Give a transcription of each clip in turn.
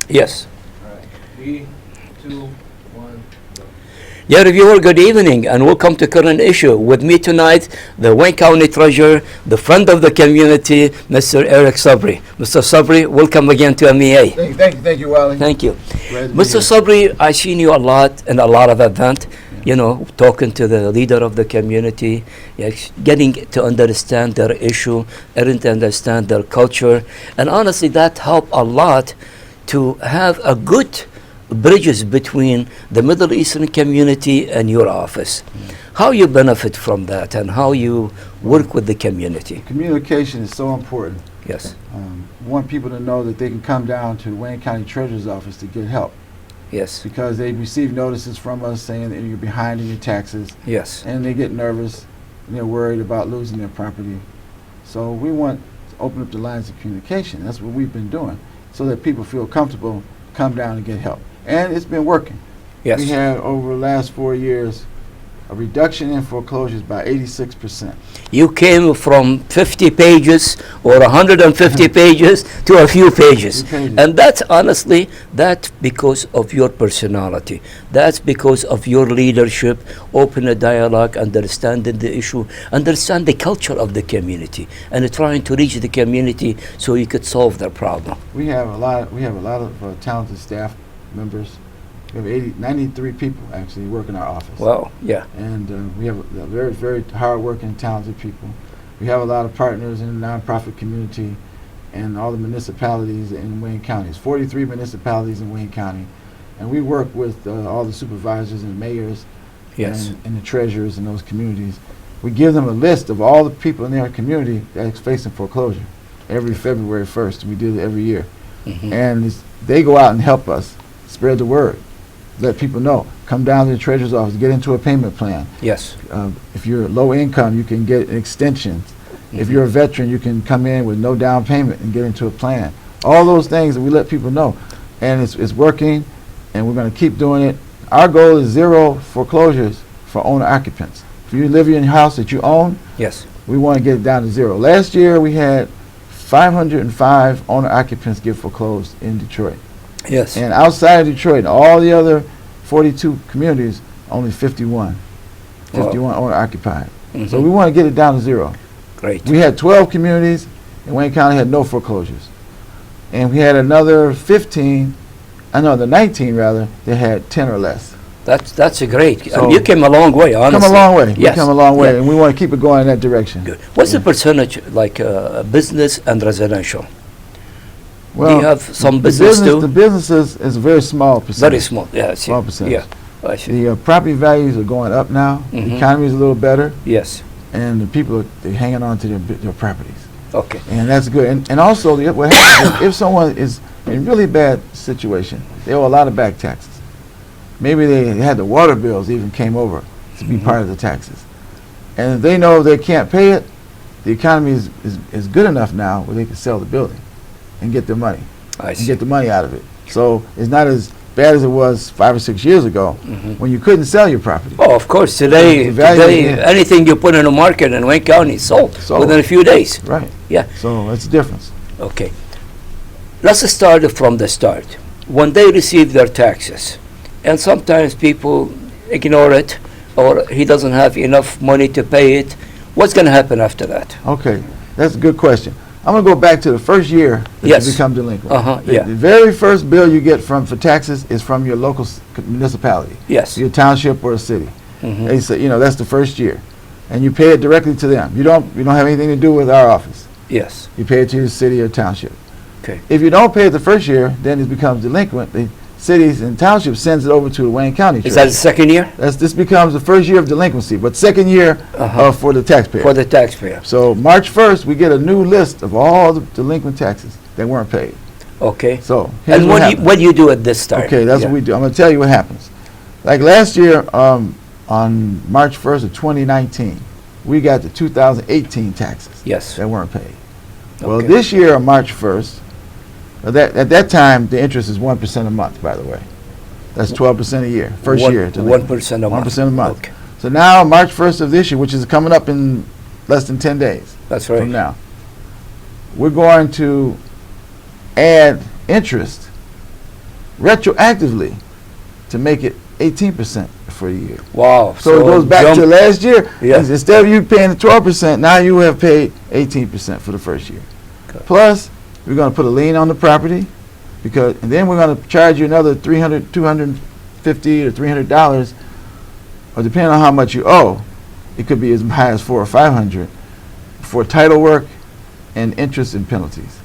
Yes. All right. 3, 2, 1. Yeah, reviewer, good evening, and welcome to Current Issue. With me tonight, the Wayne County Treasurer, the friend of the community, Mr. Eric Sabree. Mr. Sabree, welcome again to MEA. Thank you, Wally. Thank you. Glad to be Mr. here. Sabree, I've seen you a lot in a lot of events, talking to the leader of the community, getting to understand their issue, getting to understand their culture, and honestly, that helped a lot to have a good bridges between the Middle Eastern community and your office. How you benefit from that and how you work with the community? Communication is so important. Yes. We want people to know that they can come down to the Wayne County Treasurer's Office to get help, Yes. because they receive notices from us saying that you're behind in your taxes, Yes. and they get nervous and they're worried about losing their property. So we want to open up the lines of communication. That's what we've been doing, so that people feel comfortable, come down and get help. And it's been working. Yes. We had, over the last 4 years, a reduction in foreclosures by 86%. You came from 50 pages or 150 pages to a few pages. And that's honestly, that's because of your personality. That's because of your leadership, open a dialogue, understanding the issue, understand the culture of the community, and trying to reach the community so you could solve their problem. We have a lot of talented staff members. We have 93 people actually work in our office. Wow, yeah. And we have very, very hard-working, talented people. We have a lot of partners in the nonprofit community and all the municipalities in Wayne County. There's 43 municipalities in Wayne County. And we work with all the supervisors and mayors, Yes. and the treasurers in those communities. We give them a list of all the people in their community that's facing foreclosure every February 1st. We do it every year. Mhm. And they go out and help us spread the word. Let people know. Come down to the treasurer's office, get into a payment plan. Yes. If you're low income, you can get an extension. If Mhm. you're a veteran, you can come in with no down payment and get into a plan. All those things that we let people know. And it's working, and we're going to keep doing it. Our goal is 0 foreclosures for owner occupants. If you live in your house that you own, Yes. we want to get it down to 0. Last year, we had 505 owner occupants get foreclosed in Detroit. Yes. And outside of Detroit, all the other 42 communities, only 51 owner occupied. Mhm. So we want to get it down to 0. Great. We had 12 communities, and Wayne County had no foreclosures. And we had another 19 rather, that had 10 or less. That's a great. So- You came a long way, honestly. Come a long way. Yes. We come a long way, Yeah. and we want to keep it going in that direction. Good. What's the percentage like business and residential? Well, Do you have some the business too? The businesses is a very small percentage. Very small. Yeah. I see. Small percentage. Yeah. I see. The property values are going up now. Mhm. The economy is a little better, Yes. and the people they're hanging on to their properties. Okay. And that's good. And also, what happens is if someone is in really bad situation, they owe a lot of back taxes. Maybe they had the water bills even came over to be part of the taxes. And if they know they can't pay it, the economy is good enough now where they can sell the building and get their money, I and see. get the money out of it. So it's not as bad as it was 5 or 6 years ago Mhm. when you couldn't sell your property. Oh, of course. Today, The value, yeah. anything you put in the market in Wayne County is sold Sold. within a few days. Right. Yeah. So that's the difference. Okay. Let's start from the start. When they receive their taxes, and sometimes people ignore it, or he doesn't have enough money to pay it, what's going to happen after that? Okay, that's a good question. I'm going to go back to the first year that Yes. you become delinquent. Uh-huh, The- yeah. The very first bill you get for taxes is from your local municipality, Yes. your township or a city. Mhm. They say, that's the first year. And you pay it directly to them. You don't have anything to do with our office. Yes. You pay it to your city or township. Okay. If you don't pay it the first year, then it becomes delinquent. The cities and townships sends it over to the Wayne County Is that the Treasurer. second year This becomes the first year of delinquency, but second year Uh-huh. for the taxpayer. for the taxpayer? So March 1st, we get a new list of all the delinquent taxes that weren't paid. Okay. So here's And what what do you do at this time? Okay, that's Yeah. what we do. I'm going to tell you what happens. Like last year, on March 1st of 2019, we got the 2018 taxes Yes. that weren't paid. Well, Okay. this year on March 1st, at that time, the interest is 1% a month, by the way. That's 12% a year, first year. 1% a month. 1% a month. Okay. So now, March 1st of this year, which is coming up in less than 10 days That's from right. now, we're going to add interest retroactively to make it 18% for the year. Wow. So it goes back to last year. Yeah. Instead of you paying the 12%, now you have paid 18% for the first year. Okay. Plus, we're going to put a lien on the property, and then we're going to charge you another $250 or $300, or depending on how much you owe, it could be as high as $400 or $500 for title work and interest and penalties.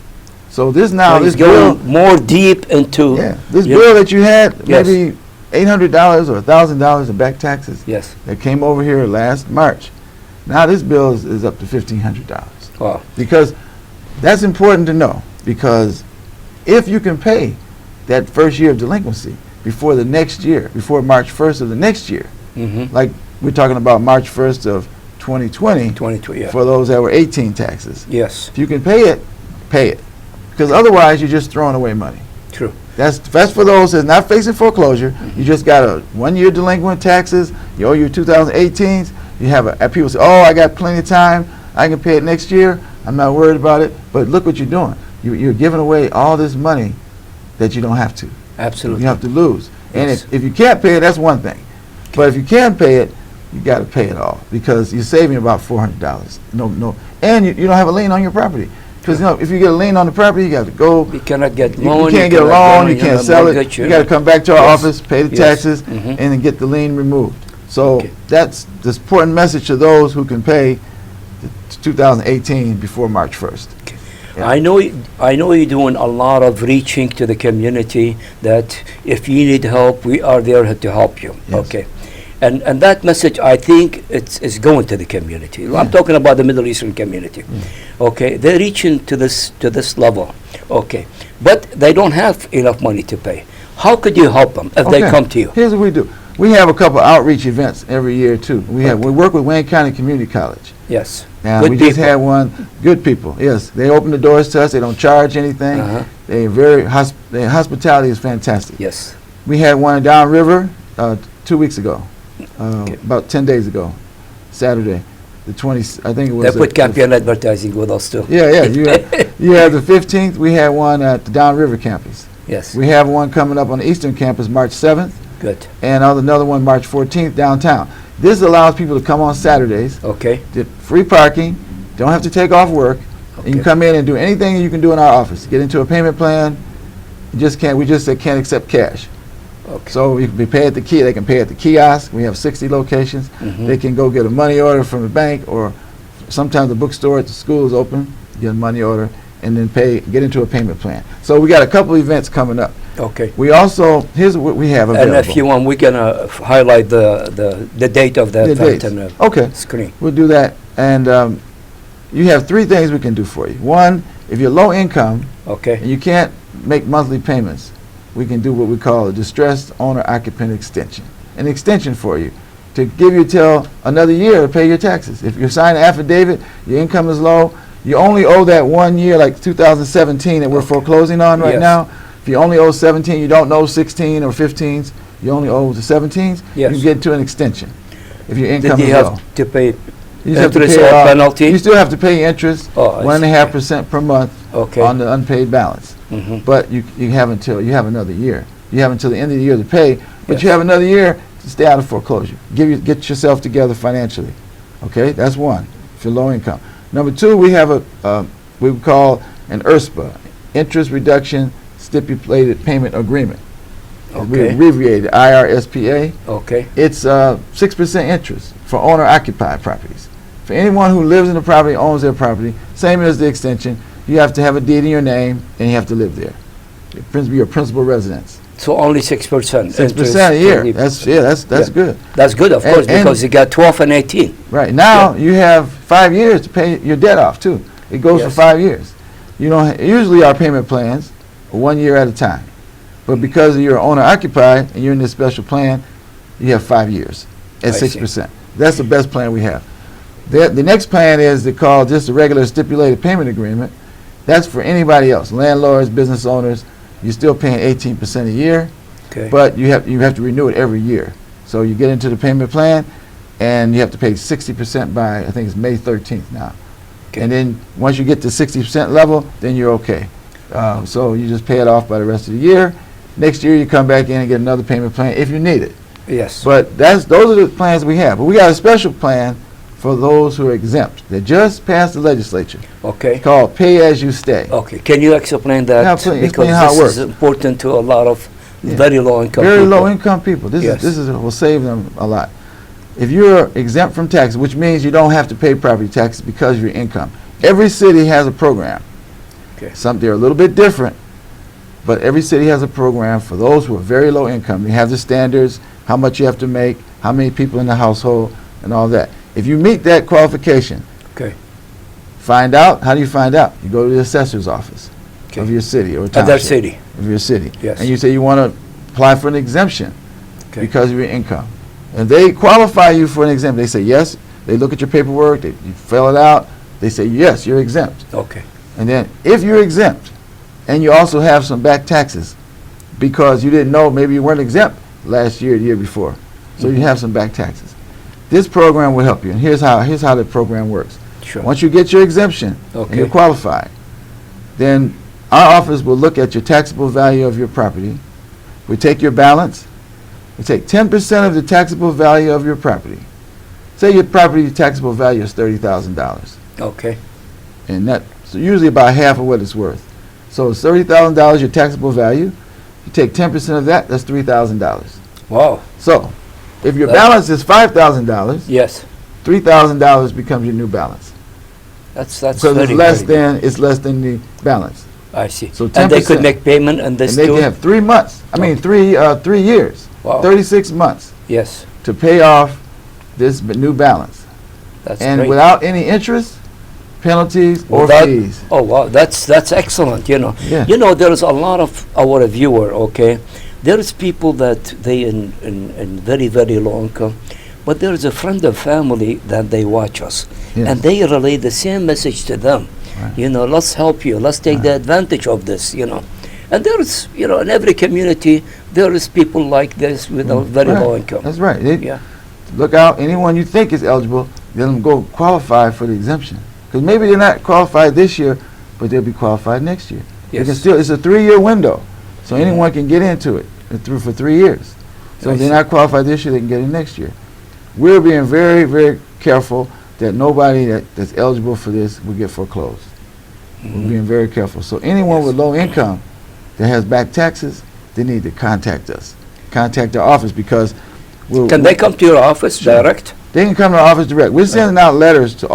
So this now, So this it's going bill, more deep into. this Yeah. bill that you had, Yes. maybe $800 or $1,000 in back taxes, Yes. that came over here last March. Now this bill is up to $1,500. Wow. Because that's important to know, because if you can pay that first year of delinquency before the next year, before March 1st of the next year, Mm-hmm. like we're talking about March 1st of 2020 22. Yeah. for those that were 18 taxes. Yes. If you can pay it, pay it. Because otherwise you're just throwing away money. True. That's for those that's not facing foreclosure. You just got a 1 year delinquent taxes. You owe your 2018s. You have people say, "Oh, I got plenty of time. I can pay it next year. I'm not worried about it." But look what you're doing. You're giving away all this money that you don't have to. Absolutely. You have to lose. And Yes. if you can't pay it, that's one thing. But if you can pay it, you got to pay it all, because you're saving about $400. No, and you don't have a lien on your property. Because if you get a lien on the property, you got to go. You cannot get You loan. can't get a loan, you can't sell it, mortgage, you got to come back to our Yes. office, pay the Yes. taxes, Mhm. and then get the lien removed. So Okay. that's the important message to those who can pay the 2018 before March 1st. Yeah. I know you're doing a lot of reaching to the community, that if you need help, we are there to help you. Yes. Okay. And that message, I think it's going to the community. I'm talking about the Middle Eastern community. Okay. They're reaching to this level. Okay. But they don't have enough money to pay. How could you help them if they Okay. come to you? Here's what we do. We have a couple outreach events every year too. We work with Wayne County Community College. Yes. Now, Good we just people. had one. Good people, yes. They open the doors to us. They don't charge anything. Uh-huh. Their hospitality is fantastic. Yes. We had one downriver 2 weeks ago, Okay. about 10 days ago, Saturday, the 20th. I think it was. They put campaign advertising with us too. Yeah. You had the 15th. We had one at the downriver campus. Yes. We have one coming up on the eastern campus March 7th, Good. and another one March 14th downtown. This allows people to come on Saturdays. Okay. Get free parking, don't have to take off work, and you Okay. can come in and do anything you can do in our office. Get into a payment plan. We just can't accept cash. Okay. So you can pay at the key. They can pay at the kiosk. We have 60 locations. Mhm. They can go get a money order from the bank, or sometimes the bookstore at the school is open. Get a money order and then get into a payment plan. So we got a couple events coming up. Okay. We also, here's what we have available. And if you want, we're gonna highlight the date of the The event dates. on the Okay. screen. We'll do that. And you have 3 things we can do for you. One, if you're low income Okay. and you can't make monthly payments, we can do what we call a distressed owner occupant extension. An extension for you to give you till another year to pay your taxes. If you sign an affidavit, your income is low, you only owe that 1 year, like 2017 that we're foreclosing on right Yes. now. If you only owe 17, you don't know 16 or 15s, you only owe the 17s, Yes. you get to an extension if your Did income you is have low. to pay You just have to interest pay or it off. penalty? You still have to pay interest, Oh, I see. 1.5% per month Okay. on the unpaid balance. Mhm. But you have another year. You have until the end of the year to pay, but Yes. you have another year to stay out of foreclosure. Get yourself together financially. Okay, that's one. If you're low income. Number 2, we have we would call an IRSPA, interest reduction stipulated payment agreement. We Okay. abbreviated IRSPA. Okay. It's 6% interest for owner-occupied properties. For anyone who lives in the property, owns their property, same as the extension, you have to have a deed in your name and you have to live there. Your principal residence. So only 6%. 6% a year. interest. That's Yeah. good. That's good, of And- course, and- because you got 12 and 18. Right now, you have 5 years to pay your debt off too. It goes for Yes. 5 years. You know, usually our payment plans are 1 year at a time, but because you're owner occupied and you're in this special plan, you have 5 years at I see. 6%. That's the best plan we have. The next plan is called just a regular stipulated payment agreement. That's for anybody else, landlords, business owners. You're still paying 18% a year. Okay. But you have to renew it every year. So you get into the payment plan, and you have to pay 60% by, I think it's May 13th now. Okay. And then once you get to 60% level, then you're okay. So you just pay it off by the rest of the year, Next year you come back in and get another payment plan if you need it. Yes. But those are the plans we have. But we got a special plan for those who are exempt. They just passed the legislature. Okay. Called Pay As You Stay. Okay. Can you explain that? Yeah, explain because how it this works. is important to a lot of Yeah. very low income Very people. low income people. This Yes. will save them a lot. If you're exempt from taxes, which means you don't have to pay property taxes because of your income. Every city has a program. Okay. They're a little bit different, but every city has a program for those who are very low income. They have the standards, how much you have to make, how many people in the household, and all that. If you meet that qualification, Okay. find out. How do you find out? You go to the assessor's office Okay. of your city or Other township. city. Of your city. Yes. And you say you want to apply for an exemption Okay. because of your income. And they qualify you for an exemption. They say yes. They look at your paperwork. You fill it out. They say yes, you're exempt. Okay. And then if you're exempt and you also have some back taxes because you didn't know, maybe you weren't exempt last year, the year before. So you have some back taxes. This program will help you. And here's how the program works. Sure. Once you get your exemption and Okay. you're qualified, then our office will look at your taxable value of your property. We take your balance. We take 10% of the taxable value of your property. Say your property taxable value is $30,000. Okay. And that's usually about half of what it's worth. So it's $30,000 your taxable value. You take 10% of that, that's $3,000. Wow. So if your That- balance is $5,000, Yes. $3,000 becomes your new balance. That's Because very, it's less than the balance. I see. So And they could 10%. make payment on this And they too? can have 3 months. I mean, 3 years. Wow. 36 months Yes. to pay off this new balance. That's And great. without any interest, penalties, or Without- fees. Oh, wow. That's excellent, you know. Yeah. You know, there's a lot of our viewer, okay? There's people that they in very, very low income, but there's a friend of family that they watch us. Yes. And they relay the same message to them. Right. You know, let's help you. Let's take the advantage of this, you know. And there's, you know, in every community, there is people like this with a very Right. low income. That's right. They- Yeah. Look out, anyone you think is eligible, let them go qualify for the exemption. Because maybe they're not qualified this year, but they'll be qualified next year. They can Yes. still, it's a 3-year window, so anyone can get into it for 3 years. So I if they're see. not qualified this year, they can get it next year. We're being very, very careful that nobody that's eligible for this will get foreclosed. We're being very careful. So anyone Yes. with low income that has back taxes, they need to contact us. Contact our office because Can they come to your office Sure. direct? They can come to our office direct. We're sending out letters to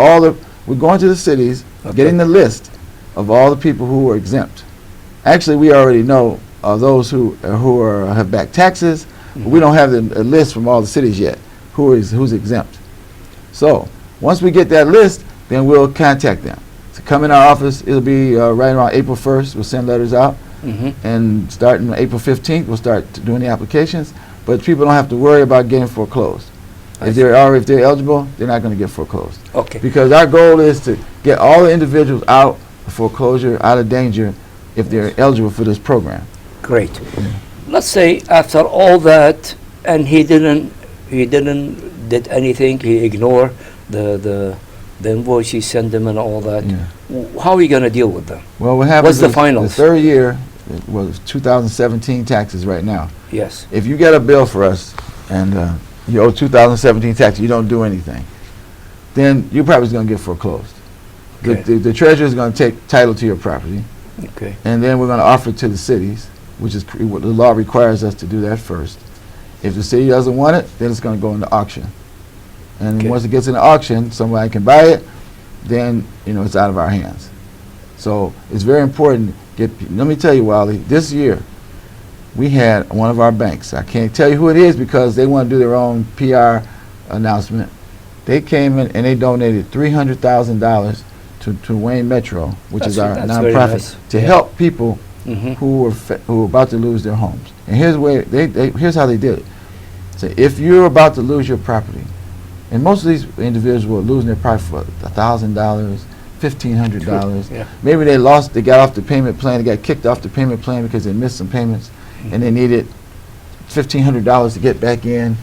we're going to the cities, Okay. getting the list of all the people who are exempt. Actually, we already know those who have back taxes, but we don't have a list from all the cities yet who's exempt. So once we get that list, then we'll contact them. So come in our office. It'll be right around April 1st. We'll send letters out, Mm-hmm. and starting April 15th, we'll start doing the applications. But people don't have to worry about getting foreclosed. I If they're eligible, they're not going to get foreclosed. Okay. Because our goal is to get all the individuals out of foreclosure, out of danger, if they're eligible for this program. Great. Let's say after all that, and he didn't did anything. He ignored the invoice you sent him and all that. Yeah. How are you going to deal with them? Well, what happens What's the is finals? the third year was 2017 taxes right now. Yes. If you get a bill for us and you owe 2017 taxes, you don't do anything, then you're probably going to get foreclosed. Okay. The treasurer is going to take title to your property, Okay. and then we're going to offer it to the cities, which is what the law requires us to do that first. If the city doesn't want it, then it's going to go into auction. And Okay. once it gets into auction, somebody can buy it, then it's out of our hands. So it's very important. Let me tell you, Wally, this year we had one of our banks. I can't tell you who it is because they want to do their own PR announcement. They came in and they donated $300,000 to Wayne Metro, which is our That's very nonprofit, nice. to Yeah. help people Mm-hmm. who were about to lose their homes. And here's how they did it. So if you're about to lose your property, and most of these individuals were losing their property for $1,000, $1,500. Yeah. Maybe they got off the payment plan, they got kicked off the payment plan because they missed some payments, and they needed $1,500 to get back in.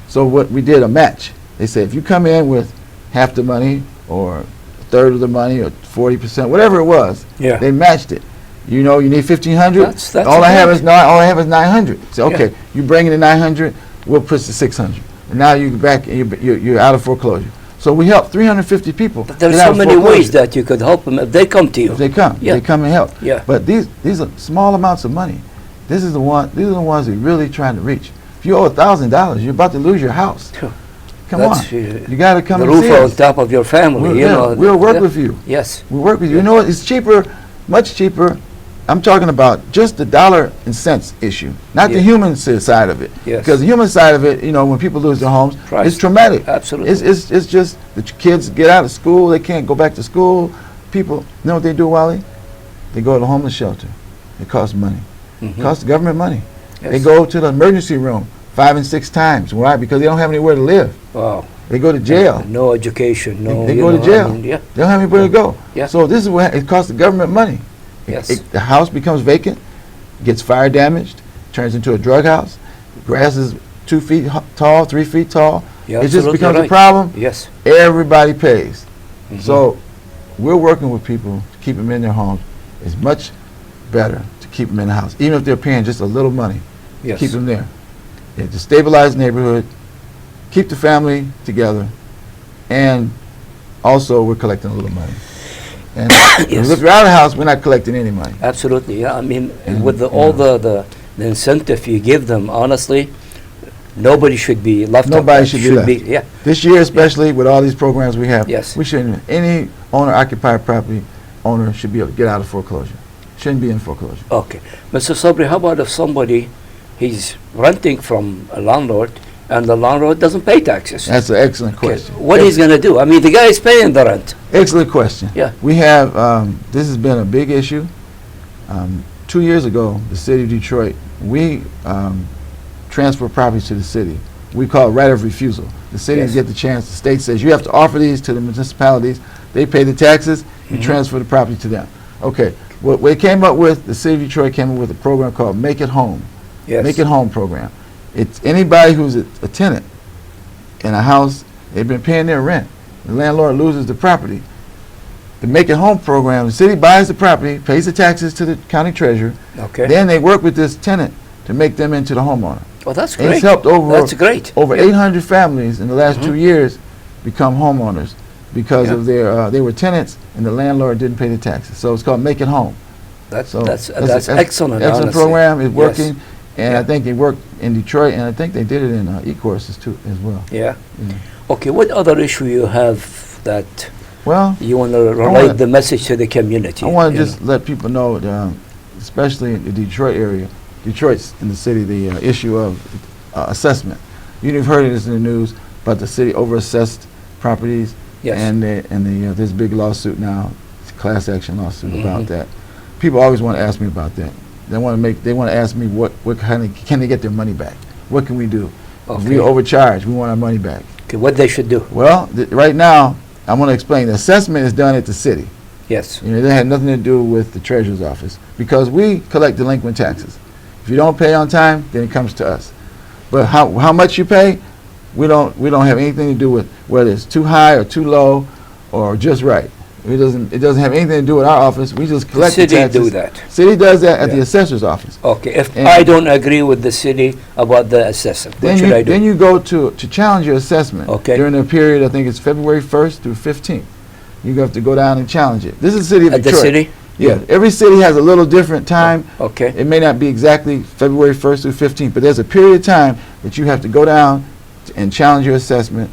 So what we did, a match. They said, if you come in with half the money, or a third of the money, or 40%, whatever it was, Yeah. they matched it. You know, you need 1,500. That's All I have okay. is all I have is 900. So Yeah. okay, you bring in the 900, we'll push the 600, and now you're back. You're out of foreclosure. So we help 350 people. But there's get out so of many foreclosure. ways that you could help them if they come to you. If they come, Yeah. they come and help. Yeah. But these are small amounts of money. These are the ones we're really trying to reach. If you owe $1,000, you're about to lose your house. Sure. Come on, That's, you got to come the and see roof on us. top of your family, We'll work Yeah. with you. Yes. We'll work with you. You know what? It's cheaper, much cheaper. I'm talking about just the dollar and cents issue, not the Yeah. human side of it. Yes. Because the human side of it, you know, when people lose their homes, Price. it's traumatic. Absolutely. It's just the kids get out of school, they can't go back to school. People, you know what they do, Wally? They go to the homeless shelter. It costs money. It costs the government money. Yes. They go to the emergency room 5 and 6 times. Why? Because they don't have anywhere to live. Wow. They go to jail. No education. No. They you go to know, jail. I mean, yeah. They don't have anywhere to go. Yeah. So this is what it costs the government money. Yes. The house becomes vacant, gets fire damaged, turns into a drug house. Grass is 2 feet tall, 3 feet tall. You're It just absolutely becomes a right. problem. Yes. Everybody pays. Mhm. So we're working with people to keep them in their homes. It's much better to keep them in the house, even if they're paying just a little money. Yes. Keep them there. Yeah, to stabilize the neighborhood, keep the family together, and also we're collecting a little money. And Yes. if you're out of the house, we're not collecting any money. Absolutely. Yeah. I mean, And, with you all know. the incentive you give them, honestly, nobody should be left out. Nobody That should be left. Yeah. This year especially, with all these programs we have, Yes. we shouldn't, any owner-occupied property owner should be able to get out of foreclosure. Shouldn't be in foreclosure. Okay. Mr. Sabree, how about if somebody, he's renting from a landlord and the landlord doesn't pay taxes? That's an excellent Okay, question. what he's going to do? I mean, the guy is paying the rent. Excellent question. Yeah. We have, this has been a big issue. 2 years ago, the city of Detroit, we transfer properties to the city. We call it right of refusal. The city Yes. get the chance, the state says, you have to offer these to the municipalities. They pay the taxes, you Mhm. transfer the property to them. Okay, what we came up with, the city of Detroit came up with a program called Make It Home. Yes. Make It Home program. It's anybody who's a tenant in a house, they've been paying their rent. The landlord loses the property. The Make It Home program, the city buys the property, pays the taxes to the county treasurer, Okay. then they work with this tenant to make them into the homeowner. Well, that's And great. it's helped That's great. over Yeah. 800 families in the last Mhm. 2 years become homeowners because Yeah. of they were tenants and the landlord didn't pay the taxes. So it's called Make It Home. That's So that's excellent. Excellent honestly. program. It's Yes. working, and Yeah. I think it worked in Detroit, and I think they did it in e-courses too as well. Yeah. Yeah. Okay. What other issue you have that Well, you want to relate wanna- the message to the community? I want to you just let people know, that, especially in the Detroit area, Detroit's in the city, the issue of assessment. You've heard of this in the news about the city overassessed properties, Yes. and there's a big lawsuit now, it's a class action lawsuit Mhm. about that. People always want to ask me about that. They want to ask me what kind of, can they get their money back? What can we do? If we Okay. overcharge, we want our money back. Okay. What they should do? Well, right now, I want to explain. The assessment is done at the city. Yes. You know, that had nothing to do with the treasurer's office because we collect delinquent taxes. If you don't pay on time, then it comes to us. But how much you pay, we don't have anything to do with whether it's too high or too low or just right. It doesn't have anything to do with our office. We just The collect the city taxes. do that. City does that at the Yeah. assessor's office. Okay. If And- I don't agree with the city about the assessment, what Then should I do? then you go to challenge your assessment. Okay. During the period, I think it's February 1st through 15th. You have to go down and challenge it. This is the city of At the Detroit. city? Yeah. Every city has a little different time. Okay. It may not be exactly February 1st through 15th, but there's a period of time that you have to go down and challenge your assessment,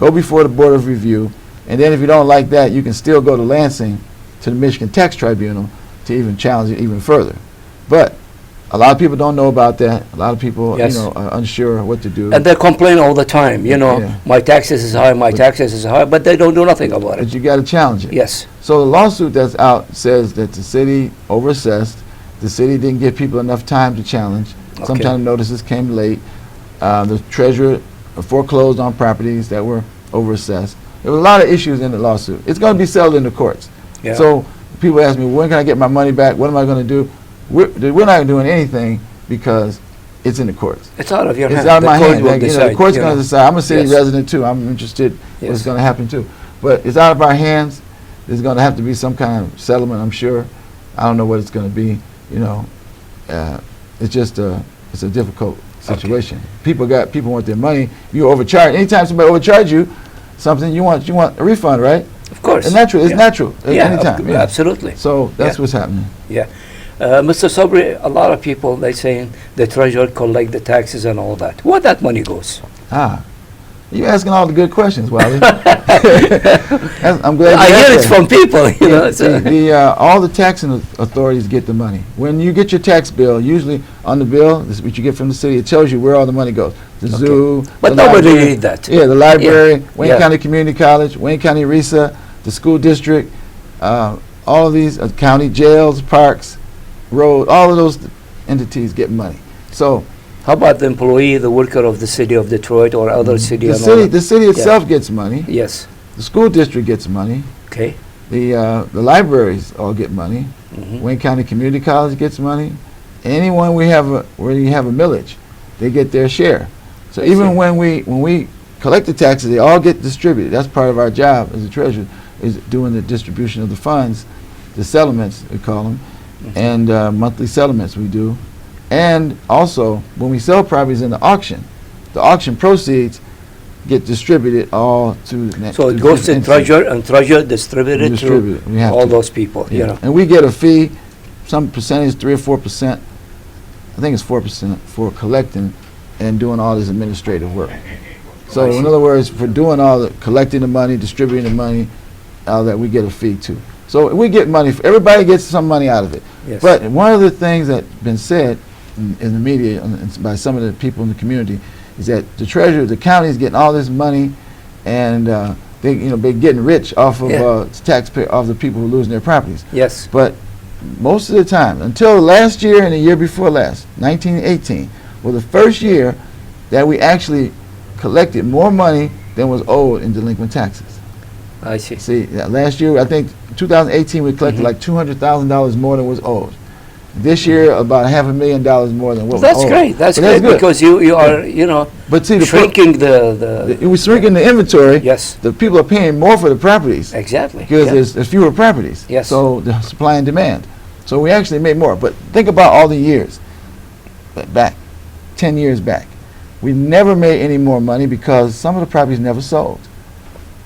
go before the Board of Review, and then if you don't like that, you can still go to Lansing, to the Michigan Tax Tribunal, to even challenge it even further. But a lot of people don't know about that. A lot of people, Yes. are unsure what to do. And they complain all the time, Yeah. my taxes is high, my taxes is high, but they don't do nothing about But it. you got to challenge it. Yes. So the lawsuit that's out says that the city overassessed. The city didn't give people enough time to challenge. Okay. Sometimes notices came late. The treasurer foreclosed on properties that were overassessed. There were a lot of issues in the lawsuit. It's going to be settled in the courts. Yeah. So people ask me, when can I get my money back? What am I going to do? We're not doing anything because it's in the courts. It's out of your It's hands. out of The my court hands. will Like, the decide, court's going to decide. I'm a city Yes. resident too. I'm interested what's Yes. going to happen too. But it's out of our hands. There's going to have to be some kind of settlement, I'm sure. I don't know what it's going to be. You know, it's just it's a difficult situation. People want their money. You overcharge. Anytime somebody overcharge you something, you want a refund, right? Of course. It's natural. It's natural. Anytime. Yeah, absolutely. So that's Yeah. what's happening. Yeah. Mr. Sabree, a lot of people, they saying the treasurer collect the taxes and all that. Where that money goes? You're asking all the good questions, Wally. I'm glad I you hear asked it that. from people, you know. So. All the taxing authorities get the money. When you get your tax bill, usually on the bill, this is what you get from the city, it tells you where all the money goes. The zoo. But the nobody library. read that. Yeah, the library, Wayne Yeah. County Community College, Wayne County RISA, the school district, all of these county jails, parks, road, all of those entities get money. So How about the employee, the worker of the city of Detroit or other city? the and all city, that? the city itself gets money. Yes. The school district gets money. Okay. The libraries all get money. Mhm. Wayne County Community College gets money. Anyone where you have a millage, they get their share. So I even see. when we collect the taxes, they all get distributed. That's part of our job as a treasurer, is doing the distribution of the funds, the settlements we call them, and monthly settlements we do. And also when we sell properties in the auction proceeds get distributed all to So it goes to treasurer, and treasurer distributed Distribute it. We to have all to. those people, you know. And we get a fee, some percentage, 3 or 4%. I think it's 4% for collecting and doing all this administrative work. So I see. in other words, for doing all the collecting the money, distributing the money, all that, we get a fee too. So we get money. Everybody gets some money out of it. Yes. But one of the things that's been said in the media and by some of the people in the community is that the treasurer, the county is getting all this money, and they're getting rich off of Yeah. taxpayer, off the people who are losing their properties. Yes. But most of the time, until last year and the year before last, 1918, was the first year that we actually collected more money than was owed in delinquent taxes. I see. See, last year, I think 2018, we collected like $200,000 more than was owed. This year, about $500,000 more than what was owed. That's great. That's But great good. because you are, you know, But see, shrinking the we're shrinking the inventory. Yes. The people are paying more for the properties Exactly. because Yeah. there's fewer properties. Yes. So the supply and demand. So we actually made more. But think about all the years back, 10 years back. We never made any more money because some of the properties never sold.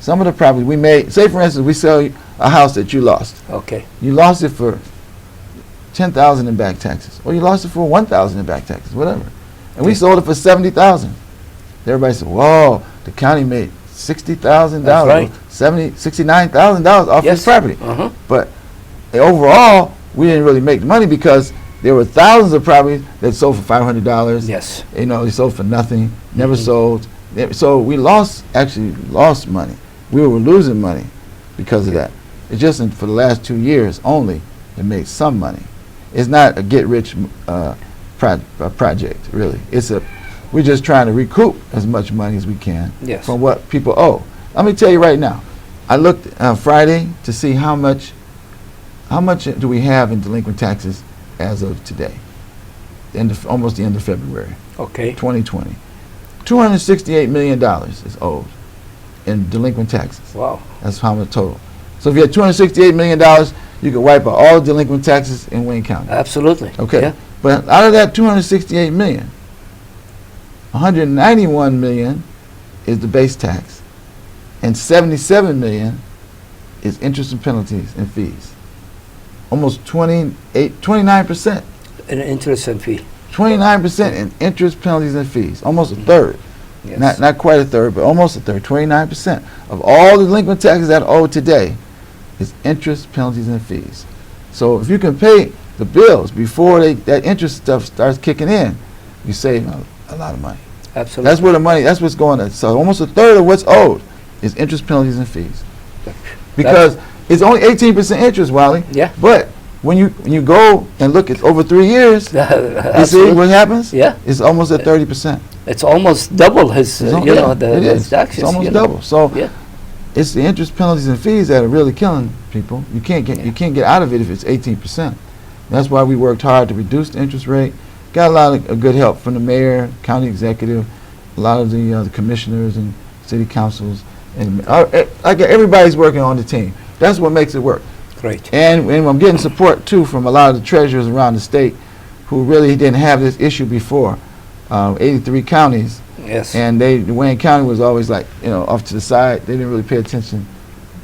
Some of the properties we made, say for instance, we sell you a house that you lost. Okay. You lost it for $10,000 in back taxes, or you lost it for $1,000 in back taxes, whatever. And we sold it for $70,000. Everybody said, "Whoa, the county made $60,000, That's right. $69,000 off Yes. this property." Uh-huh. But overall, we didn't really make the money because there were thousands of properties that sold for $500. Yes. You know, they sold for nothing, never sold. So we actually lost money. We were losing money because of that. It's just for the last 2 years only it made some money. It's not a get-rich project, really. We're just trying to recoup as much money as we can Yes. from what people owe. Let me tell you right now. I looked Friday to see how much do we have in delinquent taxes as of today, almost the end of February, Okay. 2020. $268 million is owed in delinquent taxes. Wow. That's how much total. So if you had $268 million, you could wipe out all delinquent taxes in Wayne County. Absolutely. Okay. Yeah. But out of that $268 million, $191 million is the base tax, and $77 million is interest and penalties and fees. Almost 29%. An interest and fee. 29% in interest, penalties, and fees. Almost a third. Yes. Not quite a third, but almost a third. 29% of all the delinquent taxes that are owed today is interest, penalties, and fees. So if you can pay the bills before that interest stuff starts kicking in, you save a lot of money. Absolutely. That's where the money. That's what's going on. So almost a third of what's owed is interest, penalties, and fees. Because it's only 18% interest, Wally. Yeah. But when you go and look at over 3 years, you see Absolutely. what happens? Yeah. It's almost at 30%. It's almost double his, It's al- you yeah, know, it the is. taxes. It's almost you know. double. So Yeah. it's the interest, penalties, and fees that are really killing people. You can't get out of it if it's 18%. That's why we worked hard to reduce the interest rate. Got a lot of good help from the mayor, county executive, a lot of the commissioners and city councils, and like everybody's working on the team. That's what makes it work. Great. And I'm getting support too from a lot of the treasurers around the state who really didn't have this issue before. 83 counties, Yes. and Wayne County was always like, off to the side. They didn't really pay attention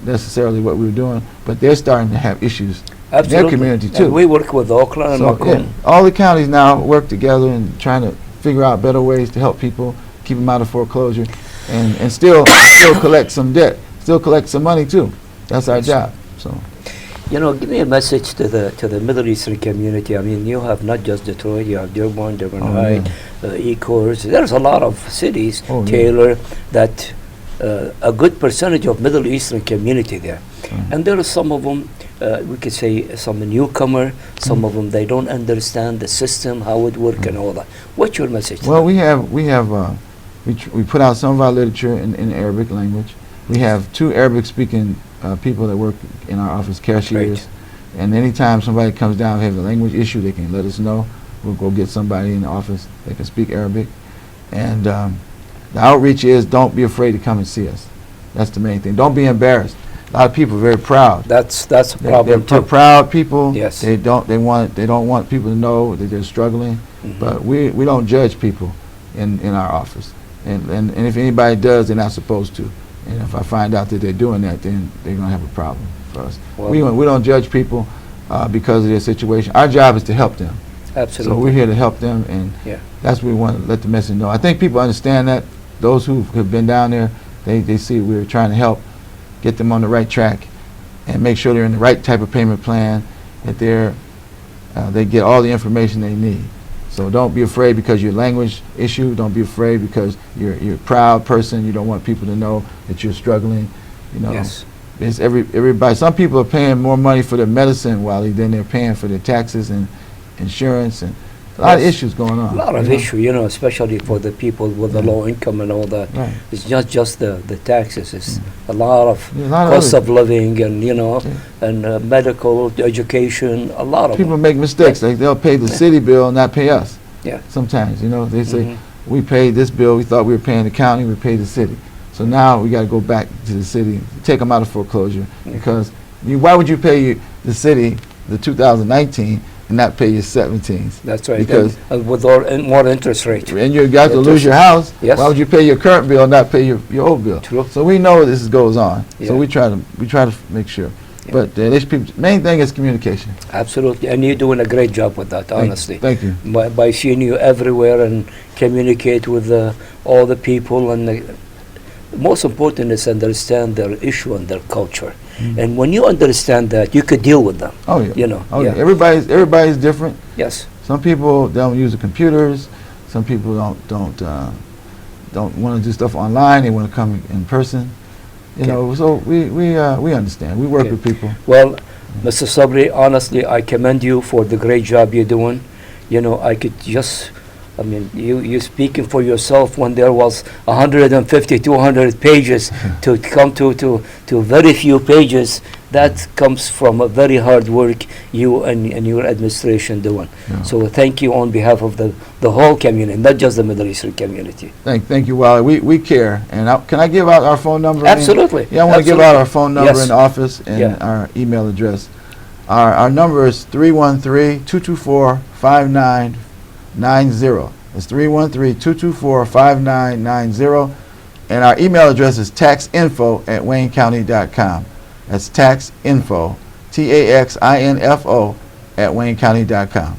necessarily what we were doing, but they're starting to have issues in their community too. And we work with Oakland and So, Macomb. all the counties now work together and trying to figure out better ways to help people, keep them out of foreclosure, and still collect some debt, still collect some money too. That's our Yes. job. So. Give me a message to the Middle Eastern community. I mean, you have not just Detroit, you have Dearborn, Dearborn Oh, Heights, Ecorse. There's a lot of cities, Oh, yeah. Taylor, that a good percentage of Middle Eastern community there. And there are some of them, we could say some newcomer, some of them, they don't understand the system, how it works and all that. What's your message? to Well, them? we put out some of our literature in Arabic language. We have 2 Arabic-speaking people that work in our office, cashiers. Great. And anytime somebody comes down and has a language issue, they can let us know. We'll go get somebody in the office that can speak Arabic. And the outreach is, don't be afraid to come and see us. That's the main thing. Don't be embarrassed. A lot of people are very proud. That's a problem They're too. proud people. Yes. They don't want people to know that they're struggling. Mhm. But we don't judge people in our office. And if anybody does, they're not supposed to. And if I find out that they're doing that, then they're going to have a problem for us. Well- We don't judge people because of their situation. Our job is to help them. Absolutely. So we're here to help them, and Yeah. that's what we want to let the message know. I think people understand that. Those who have been down there, they see we're trying to help get them on the right track and make sure they're in the right type of payment plan, that they get all the information they need. So don't be afraid because your language issue. Don't be afraid because you're a proud person. You don't want people to know that you're struggling. Yes. It's everybody. Some people are paying more money for their medicine, Wally, than they're paying for their taxes and insurance, and a lot of Yes. issues going on. A lot of issue, especially for the people with the Yeah. low income and all that. Right. It's not just the taxes. It's a lot of Yeah, a lot of cost other- of living and and medical education. A lot of People them. make mistakes. Like they'll pay the city bill and not pay us. Yeah. Sometimes, they say, Mhm. we paid this bill. We thought we were paying the county. We paid the city. So now we got to go back to the city, take them out of foreclosure, because why would you pay the city the 2019 and not pay your 17s? That's right. Because and with more interest rate. and you got to lose your house. Yes. Why would you pay your current bill and not pay your old bill? True. So we know this goes on. Yeah. So we try to make sure. Yeah. But main thing is communication. Absolutely, and you're doing a great job with that. Honestly, Thank you. by seeing you everywhere and communicate with all the people, and the most important is understand their issue and their culture. And when you understand that, you could deal with them. Oh yeah. Oh yeah. yeah. Everybody's different. Yes. Some people don't use the computers. Some people don't want to do stuff online. They want to come in person. So we understand. We work Okay. with people. Well, Mr. Sabree, honestly, I commend you for the great job you're doing. I could you speaking for yourself when there was 150, 200 pages to come to very few pages. That comes from a very hard work you and your administration doing. Yeah. So thank you on behalf of the whole community, not just the Middle Eastern community. Thank you, Wally. We care. And can I give out our phone number? Absolutely. Yeah, I want to give out our phone number Yes. in the office and Yeah. our email address. Our number is 313-224-5990. It's 313-224-5990. And our email address is taxinfo@waynecounty.com. That's taxinfo, TAXINFO @waynecounty.com.